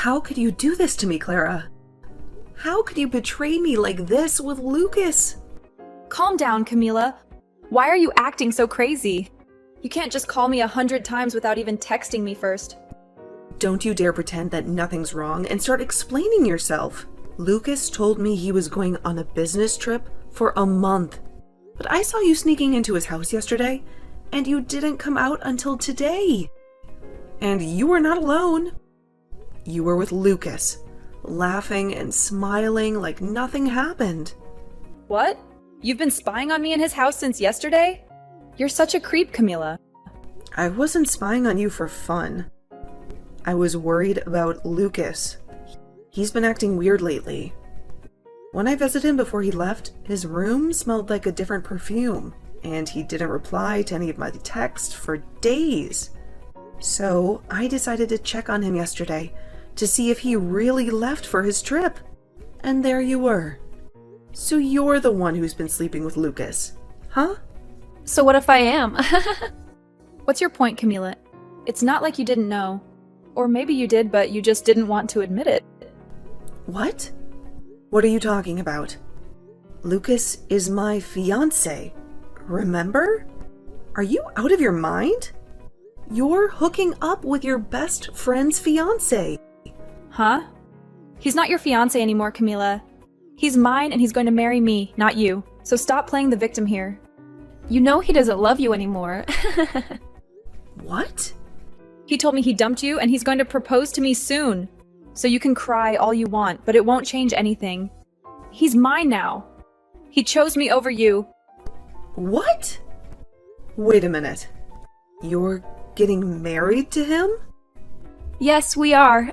How could you do this to me, Clara? How could you betray me like this with Lucas? Calm down, Camila. Why are you acting so crazy? You can't just call me 100 times without even texting me first. Don't you dare pretend that nothing's wrong and start explaining yourself. Lucas told me he was going on a business trip for a month. But I saw you sneaking into his house yesterday, and you didn't come out until today. And you were not alone. You were with Lucas, laughing and smiling like nothing happened. What? You've been spying on me in his house since yesterday? You're such a creep, Camila. I wasn't spying on you for fun. I was worried about Lucas. He's been acting weird lately. When I visited him before he left, his room smelled like a different perfume, and he didn't reply to any of my texts for days. So I decided to check on him yesterday to see if he really left for his trip. And there you were. So you're the one who's been sleeping with Lucas, huh? So what if I am? What's your point, Camila? It's not like you didn't know. Or maybe you did, but you just didn't want to admit it. What? What are you talking about? Lucas is my fiancé. Remember? Are you out of your mind? You're hooking up with your best friend's fiancé. Huh? He's not your fiancé anymore, Camila. He's mine and he's going to marry me, not you. So stop playing the victim here. You know he doesn't love you anymore. What? He told me he dumped you and he's going to propose to me soon. So you can cry all you want, but it won't change anything. He's mine now. He chose me over you. What? Wait a minute. You're getting married to him? Yes, we are.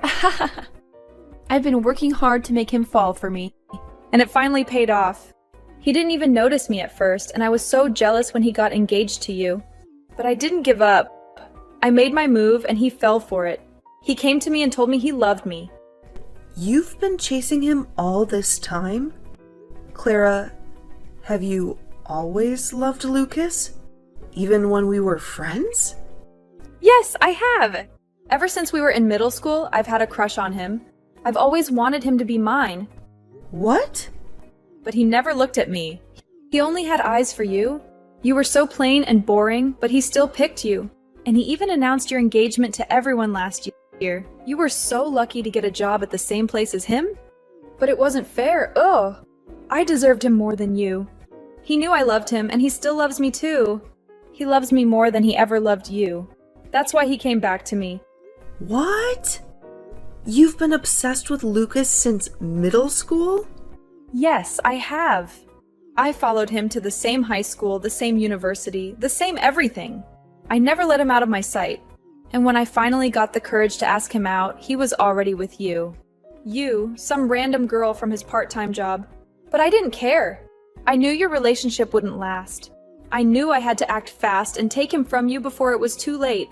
I've been working hard to make him fall for me. And it finally paid off. He didn't even notice me at first, and I was so jealous when he got engaged to you. But I didn't give up. I made my move and he fell for it. He came to me and told me he loved me. You've been chasing him all this time? Clara, have you always loved Lucas? Even when we were friends? Yes, I have. Ever since we were in middle school, I've had a crush on him. I've always wanted him to be mine. What? But he never looked at me. He only had eyes for you. You were so plain and boring, but he still picked you. And he even announced your engagement to everyone last year. You were so lucky to get a job at the same place as him. But it wasn't fair. Ugh. I deserved him more than you. He knew I loved him, and he still loves me too. He loves me more than he ever loved you. That's why he came back to me. What? You've been obsessed with Lucas since middle school? Yes, I have. I followed him to the same high school, the same university, the same everything. I never let him out of my sight. And when I finally got the courage to ask him out, he was already with you. You, some random girl from his part-time job. But I didn't care. I knew your relationship wouldn't last. I knew I had to act fast and take him from you before it was too late.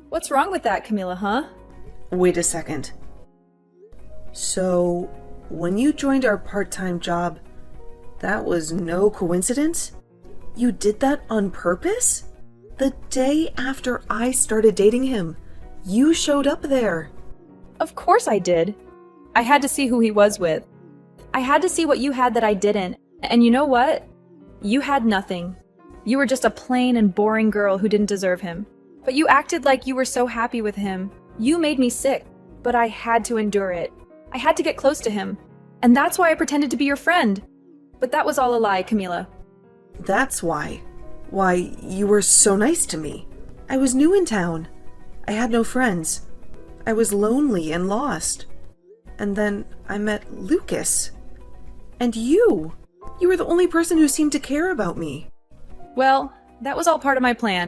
What's wrong with that, Camila, huh? Wait a second. So, when you joined our part-time job, that was no coincidence? You did that on purpose? The day after I started dating him, you showed up there. Of course I did. I had to see who he was with. I had to see what you had that I didn't. And you know what? You had nothing. You were just a plain and boring girl who didn't deserve him. But you acted like you were so happy with him. You made me sick, but I had to endure it. I had to get close to him. And that's why I pretended to be your friend. But that was all a lie, Camila. That's why. Why, you were so nice to me. I was new in town. I had no friends. I was lonely and lost. And then I met Lucas. And you. You were the only person who seemed to care about me. Well, that was all part of my plan.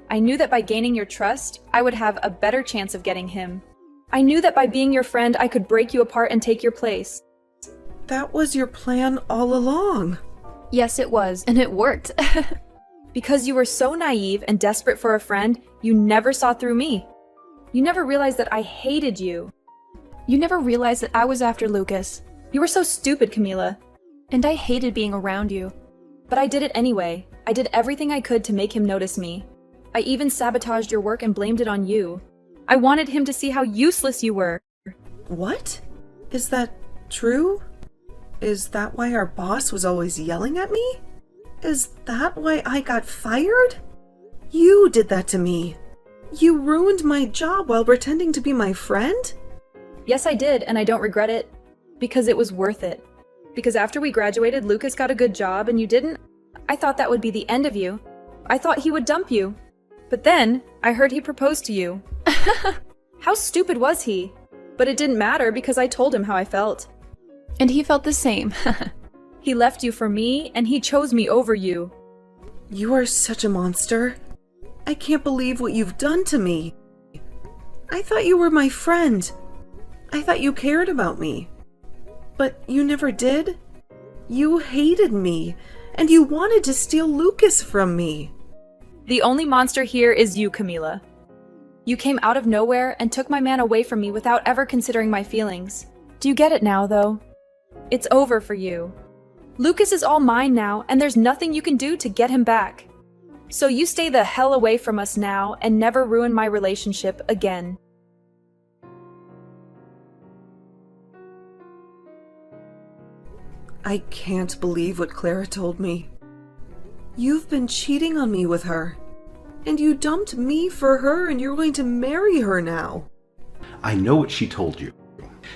I knew that by gaining your trust, I would have a better chance of getting him. I knew that by being your friend, I could break you apart and take your place. That was your plan all along. Yes, it was, and it worked. Because you were so naive and desperate for a friend, you never saw through me. You never realized that I hated you. You never realized that I was after Lucas. You were so stupid, Camila. And I hated being around you. But I did it anyway. I did everything I could to make him notice me. I even sabotaged your work and blamed it on you. I wanted him to see how useless you were. What? Is that true? Is that why our boss was always yelling at me? Is that why I got fired? You did that to me. You ruined my job while pretending to be my friend? Yes, I did, and I don't regret it. Because it was worth it. Because after we graduated, Lucas got a good job and you didn't. I thought that would be the end of you. I thought he would dump you. But then, I heard he proposed to you. How stupid was he? But it didn't matter because I told him how I felt. And he felt the same. He left you for me, and he chose me over you. You are such a monster. I can't believe what you've done to me. I thought you were my friend. I thought you cared about me. But you never did. You hated me, and you wanted to steal Lucas from me. The only monster here is you, Camila. You came out of nowhere and took my man away from me without ever considering my feelings. Do you get it now, though? It's over for you. Lucas is all mine now, and there's nothing you can do to get him back. So you stay the hell away from us now and never ruin my relationship again. I can't believe what Clara told me. You've been cheating on me with her. And you dumped me for her, and you're going to marry her now. I know what she told you.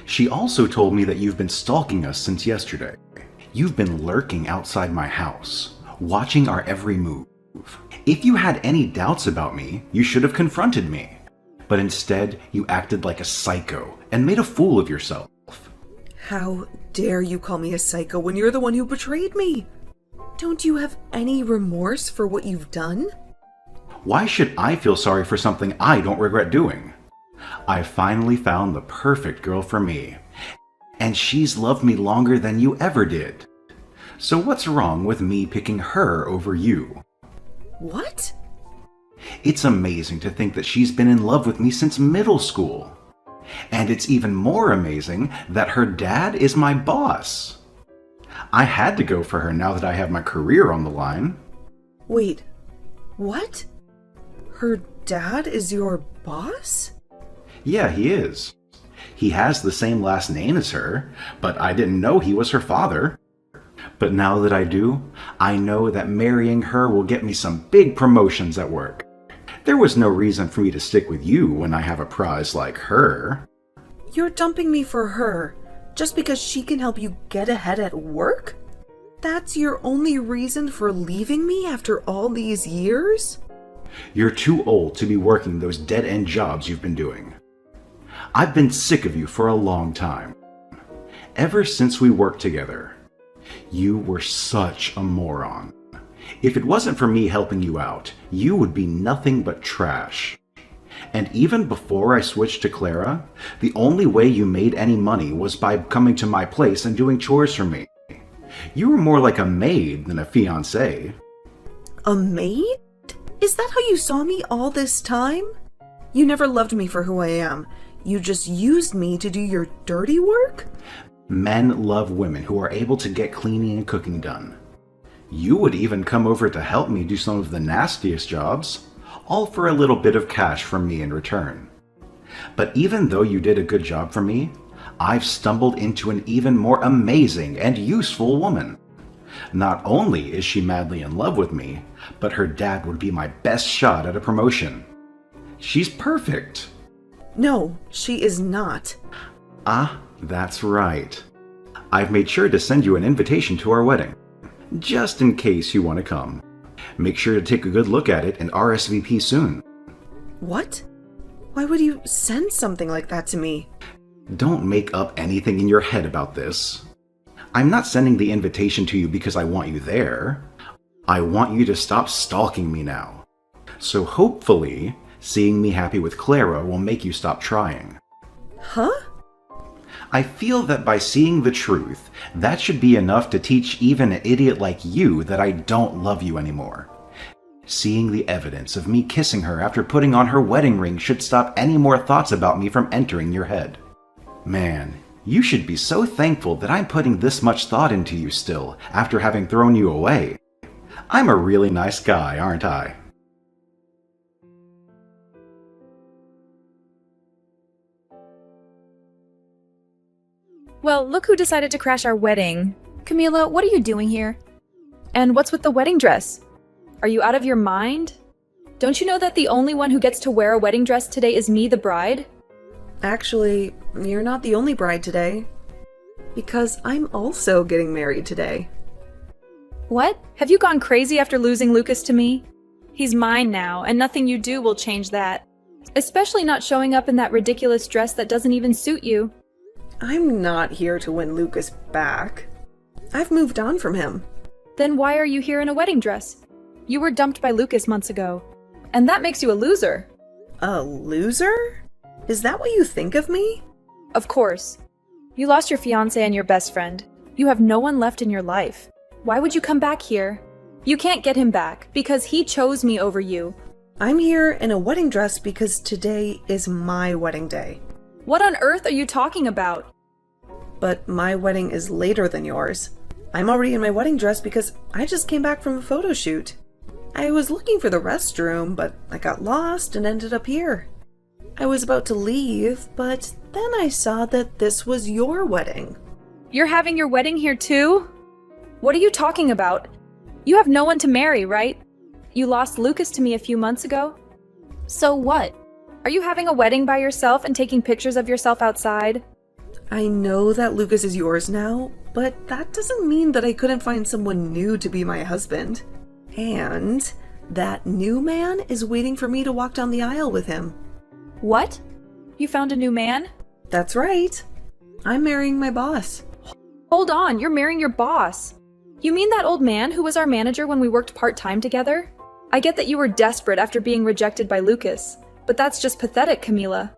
She also told me that you've been stalking us since yesterday. You've been lurking outside my house, watching our every move. If you had any doubts about me, you should have confronted me. But instead, you acted like a psycho and made a fool of yourself. How dare you call me a psycho when you're the one who betrayed me? Don't you have any remorse for what you've done? Why should I feel sorry for something I don't regret doing? I finally found the perfect girl for me, and she's loved me longer than you ever did. So what's wrong with me picking her over you? What? It's amazing to think that she's been in love with me since middle school. And it's even more amazing that her dad is my boss. I had to go for her now that I have my career on the line. Wait, what? Her dad is your boss? Yeah, he is. He has the same last name as her, but I didn't know he was her father. But now that I do, I know that marrying her will get me some big promotions at work. There was no reason for me to stick with you when I have a prize like her. You're dumping me for her, just because she can help you get ahead at work? That's your only reason for leaving me after all these years? You're too old to be working those dead-end jobs you've been doing. I've been sick of you for a long time. Ever since we worked together. You were such a moron. If it wasn't for me helping you out, you would be nothing but trash. And even before I switched to Clara, the only way you made any money was by coming to my place and doing chores for me. You were more like a maid than a fiancé. A maid? Is that how you saw me all this time? You never loved me for who I am. You just used me to do your dirty work? Men love women who are able to get cleaning and cooking done. You would even come over to help me do some of the nastiest jobs, all for a little bit of cash from me in return. But even though you did a good job for me, I've stumbled into an even more amazing and useful woman. Not only is she madly in love with me, but her dad would be my best shot at a promotion. She's perfect. No, she is not. Ah, that's right. I've made sure to send you an invitation to our wedding, just in case you want to come. Make sure to take a good look at it and RSVP soon. What? Why would you send something like that to me? Don't make up anything in your head about this. I'm not sending the invitation to you because I want you there. I want you to stop stalking me now. So hopefully, seeing me happy with Clara will make you stop trying. Huh? I feel that by seeing the truth, that should be enough to teach even an idiot like you that I don't love you anymore. Seeing the evidence of me kissing her after putting on her wedding ring should stop any more thoughts about me from entering your head. Man, you should be so thankful that I'm putting this much thought into you still, after having thrown you away. I'm a really nice guy, aren't I? Well, look who decided to crash our wedding. Camila, what are you doing here? And what's with the wedding dress? Are you out of your mind? Don't you know that the only one who gets to wear a wedding dress today is me, the bride? Actually, you're not the only bride today. Because I'm also getting married today. What? Have you gone crazy after losing Lucas to me? He's mine now, and nothing you do will change that. Especially not showing up in that ridiculous dress that doesn't even suit you. I'm not here to win Lucas back. I've moved on from him. Then why are you here in a wedding dress? You were dumped by Lucas months ago. And that makes you a loser. A loser? Is that what you think of me? Of course. You lost your fiancé and your best friend. You have no one left in your life. Why would you come back here? You can't get him back because he chose me over you. I'm here in a wedding dress because today is my wedding day. What on earth are you talking about? But my wedding is later than yours. I'm already in my wedding dress because I just came back from a photo shoot. I was looking for the restroom, but I got lost and ended up here. I was about to leave, but then I saw that this was your wedding. You're having your wedding here too? What are you talking about? You have no one to marry, right? You lost Lucas to me a few months ago. So what? Are you having a wedding by yourself and taking pictures of yourself outside? I know that Lucas is yours now, but that doesn't mean that I couldn't find someone new to be my husband. And that new man is waiting for me to walk down the aisle with him. What? You found a new man? That's right. I'm marrying my boss. Hold on, you're marrying your boss. You mean that old man who was our manager when we worked part-time together? I get that you were desperate after being rejected by Lucas, but that's just pathetic, Camila.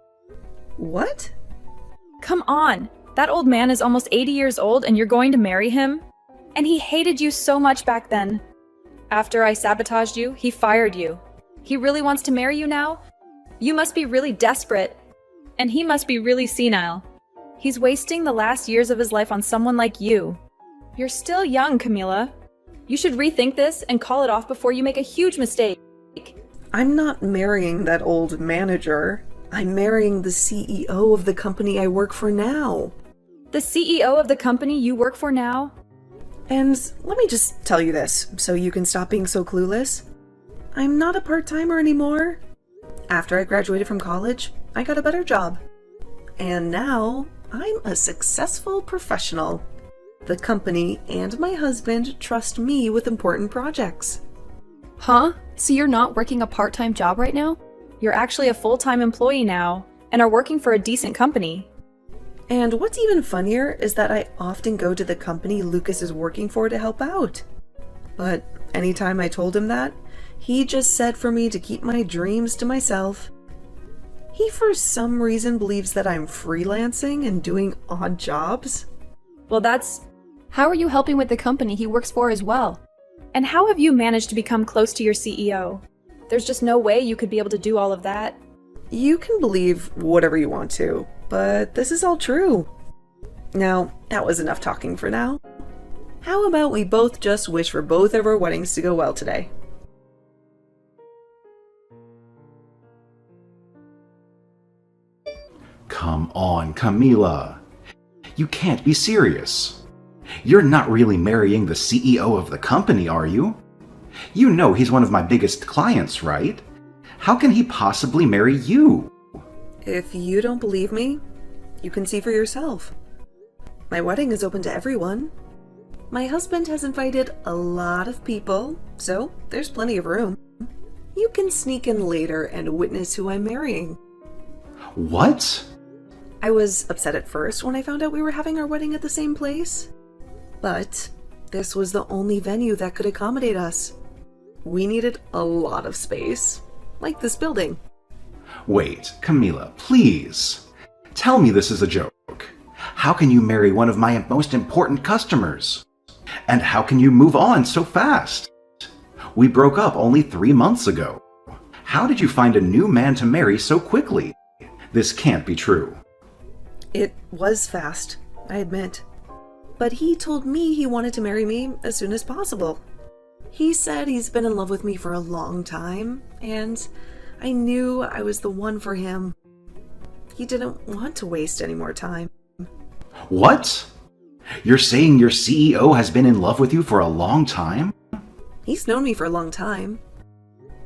What? Come on, that old man is almost 80 years old and you're going to marry him? And he hated you so much back then. After I sabotaged you, he fired you. He really wants to marry you now? You must be really desperate. And he must be really senile. He's wasting the last years of his life on someone like you. You're still young, Camila. You should rethink this and call it off before you make a huge mistake. I'm not marrying that old manager. I'm marrying the CEO of the company I work for now. The CEO of the company you work for now? And let me just tell you this, so you can stop being so clueless. I'm not a part-timer anymore. After I graduated from college, I got a better job. And now, I'm a successful professional. The company and my husband trust me with important projects. Huh? So you're not working a part-time job right now? You're actually a full-time employee now, and are working for a decent company. And what's even funnier is that I often go to the company Lucas is working for to help out. But anytime I told him that, he just said for me to keep my dreams to myself. He for some reason believes that I'm freelancing and doing odd jobs. Well, that's... How are you helping with the company he works for as well? And how have you managed to become close to your CEO? There's just no way you could be able to do all of that. You can believe whatever you want to, but this is all true. Now, that was enough talking for now. How about we both just wish for both of our weddings to go well today? Come on, Camila. You can't be serious. You're not really marrying the CEO of the company, are you? You know he's one of my biggest clients, right? How can he possibly marry you? If you don't believe me, you can see for yourself. My wedding is open to everyone. My husband has invited a lot of people, so there's plenty of room. You can sneak in later and witness who I'm marrying. What? I was upset at first when I found out we were having our wedding at the same place. But this was the only venue that could accommodate us. We needed a lot of space, like this building. Wait, Camila, please. Tell me this is a joke. How can you marry one of my most important customers? And how can you move on so fast? We broke up only 3 months ago. How did you find a new man to marry so quickly? This can't be true. It was fast, I admit. But he told me he wanted to marry me as soon as possible. He said he's been in love with me for a long time, and I knew I was the one for him. He didn't want to waste any more time. What? You're saying your CEO has been in love with you for a long time? He's known me for a long time.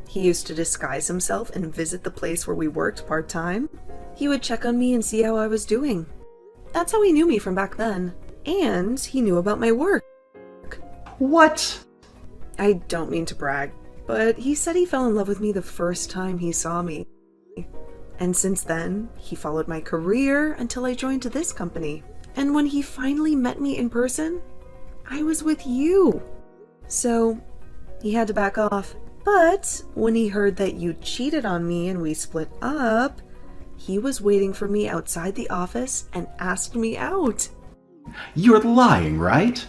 He used to disguise himself and visit the place where we worked part-time. He would check on me and see how I was doing. That's how he knew me from back then. And he knew about my work. What? I don't mean to brag, but he said he fell in love with me the first time he saw me. And since then, he followed my career until I joined this company. And when he finally met me in person, I was with you. So, he had to back off. But when he heard that you cheated on me and we split up, he was waiting for me outside the office and asked me out. You're lying, right?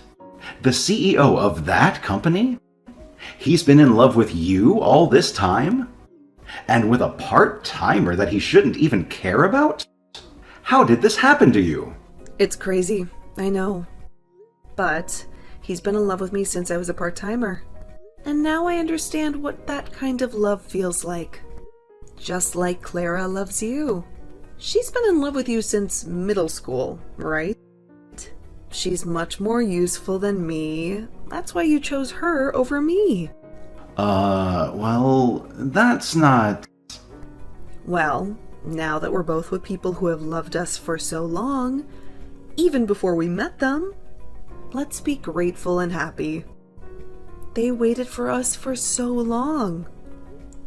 The CEO of that company? He's been in love with you all this time? And with a part-timer that he shouldn't even care about? How did this happen to you? It's crazy, I know. But he's been in love with me since I was a part-timer. And now I understand what that kind of love feels like. Just like Clara loves you. She's been in love with you since middle school, right? She's much more useful than me. That's why you chose her over me. Well, that's not... Well, now that we're both with people who have loved us for so long, even before we met them, let's be grateful and happy. They waited for us for so long.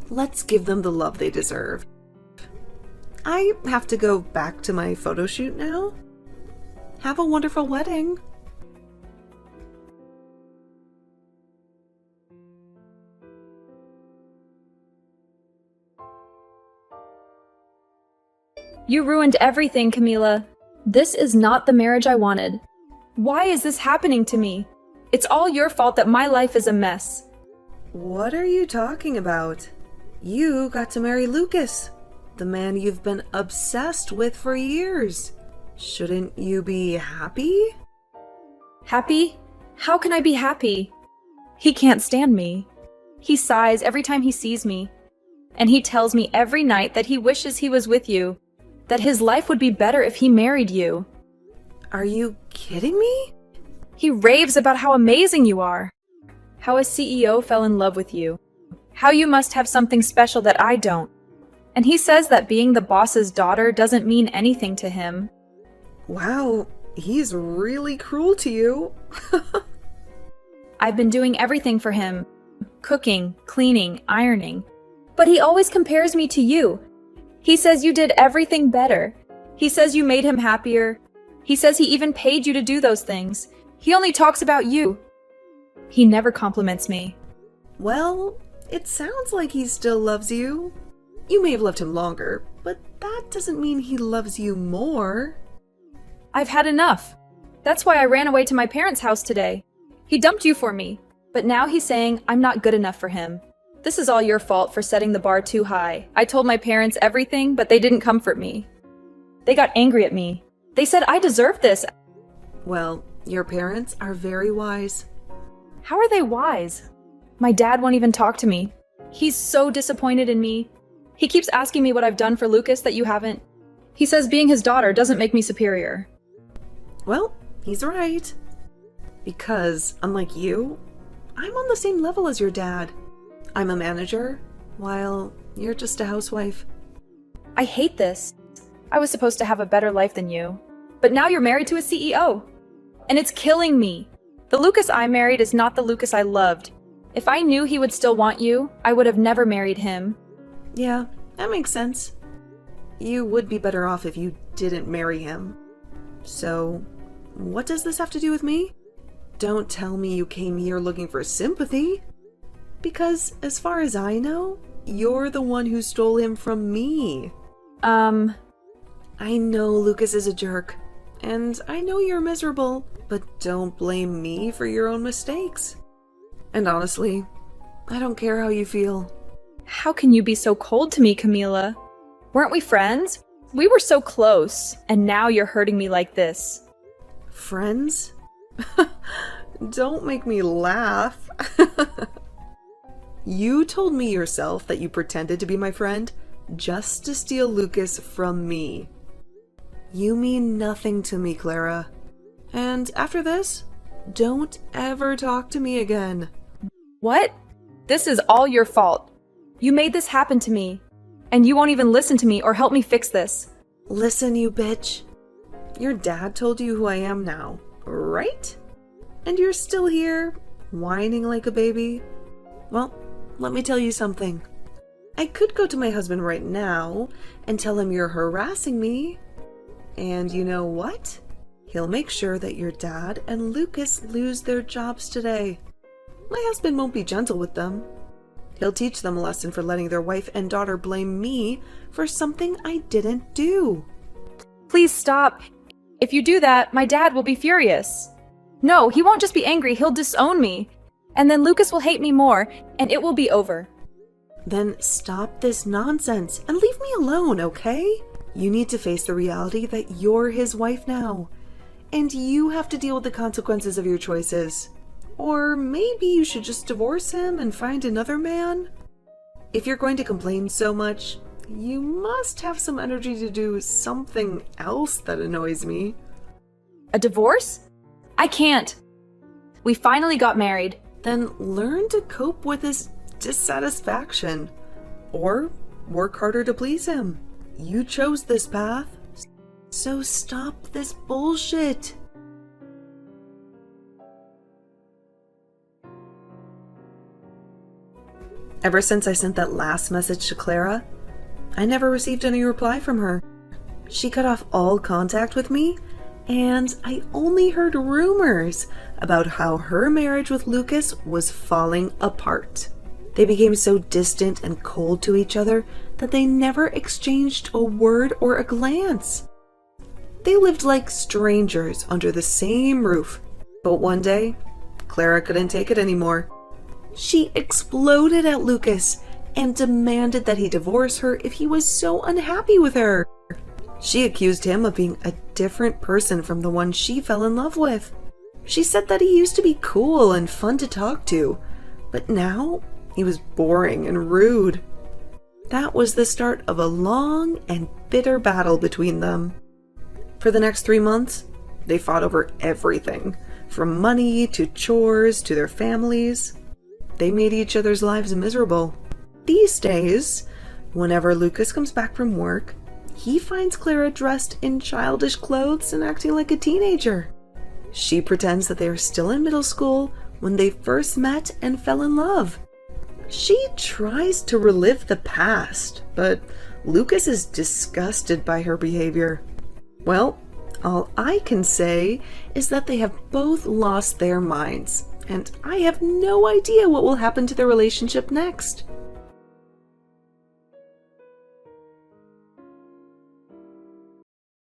Let's give them the love they deserve. I have to go back to my photo shoot now. Have a wonderful wedding. You ruined everything, Camila. This is not the marriage I wanted. Why is this happening to me? It's all your fault that my life is a mess. What are you talking about? You got to marry Lucas, the man you've been obsessed with for years. Shouldn't you be happy? Happy? How can I be happy? He can't stand me. He sighs every time he sees me. And he tells me every night that he wishes he was with you, that his life would be better if he married you. Are you kidding me? He raves about how amazing you are, how a CEO fell in love with you, how you must have something special that I don't. And he says that being the boss's daughter doesn't mean anything to him. Wow, he's really cruel to you. I've been doing everything for him, cooking, cleaning, ironing. But he always compares me to you. He says you did everything better. He says you made him happier. He says he even paid you to do those things. He only talks about you. He never compliments me. Well, it sounds like he still loves you. You may have loved him longer, but that doesn't mean he loves you more. I've had enough. That's why I ran away to my parents' house today. He dumped you for me, but now he's saying I'm not good enough for him. This is all your fault for setting the bar too high. I told my parents everything, but they didn't comfort me. They got angry at me. They said I deserved this. Well, your parents are very wise. How are they wise? My dad won't even talk to me. He's so disappointed in me. He keeps asking me what I've done for Lucas that you haven't. He says being his daughter doesn't make me superior. Well, he's right. Because, unlike you, I'm on the same level as your dad. I'm a manager, while you're just a housewife. I hate this. I was supposed to have a better life than you. But now you're married to a CEO. And it's killing me. The Lucas I married is not the Lucas I loved. If I knew he would still want you, I would have never married him. Yeah, that makes sense. You would be better off if you didn't marry him. So, what does this have to do with me? Don't tell me you came here looking for sympathy. Because, as far as I know, you're the one who stole him from me. I know Lucas is a jerk, and I know you're miserable, but don't blame me for your own mistakes. And honestly, I don't care how you feel. How can you be so cold to me, Camila? Weren't we friends? We were so close, and now you're hurting me like this. Friends? Don't make me laugh. You told me yourself that you pretended to be my friend just to steal Lucas from me. You mean nothing to me, Clara. And after this, don't ever talk to me again. What? This is all your fault. You made this happen to me, and you won't even listen to me or help me fix this. Listen, you bitch. Your dad told you who I am now, right? And you're still here, whining like a baby? Well, let me tell you something. I could go to my husband right now and tell him you're harassing me. And you know what? He'll make sure that your dad and Lucas lose their jobs today. My husband won't be gentle with them. He'll teach them a lesson for letting their wife and daughter blame me for something I didn't do. Please stop. If you do that, my dad will be furious. No, he won't just be angry, he'll disown me. And then Lucas will hate me more, and it will be over. Then stop this nonsense and leave me alone, okay? You need to face the reality that you're his wife now, and you have to deal with the consequences of your choices. Or maybe you should just divorce him and find another man? If you're going to complain so much, you must have some energy to do something else that annoys me. A divorce? I can't. We finally got married. Then learn to cope with his dissatisfaction. Or work harder to please him. You chose this path, so stop this bullshit. Ever since I sent that last message to Clara, I never received any reply from her. She cut off all contact with me, and I only heard rumors about how her marriage with Lucas was falling apart. They became so distant and cold to each other that they never exchanged a word or a glance. They lived like strangers under the same roof. But one day, Clara couldn't take it anymore. She exploded at Lucas and demanded that he divorce her if he was so unhappy with her. She accused him of being a different person from the one she fell in love with. She said that he used to be cool and fun to talk to, but now he was boring and rude. That was the start of a long and bitter battle between them. For the next 3 months, they fought over everything, from money to chores to their families. They made each other's lives miserable. These days, whenever Lucas comes back from work, he finds Clara dressed in childish clothes and acting like a teenager. She pretends that they are still in middle school when they first met and fell in love. She tries to relive the past, but Lucas is disgusted by her behavior. Well, all I can say is that they have both lost their minds, and I have no idea what will happen to their relationship next.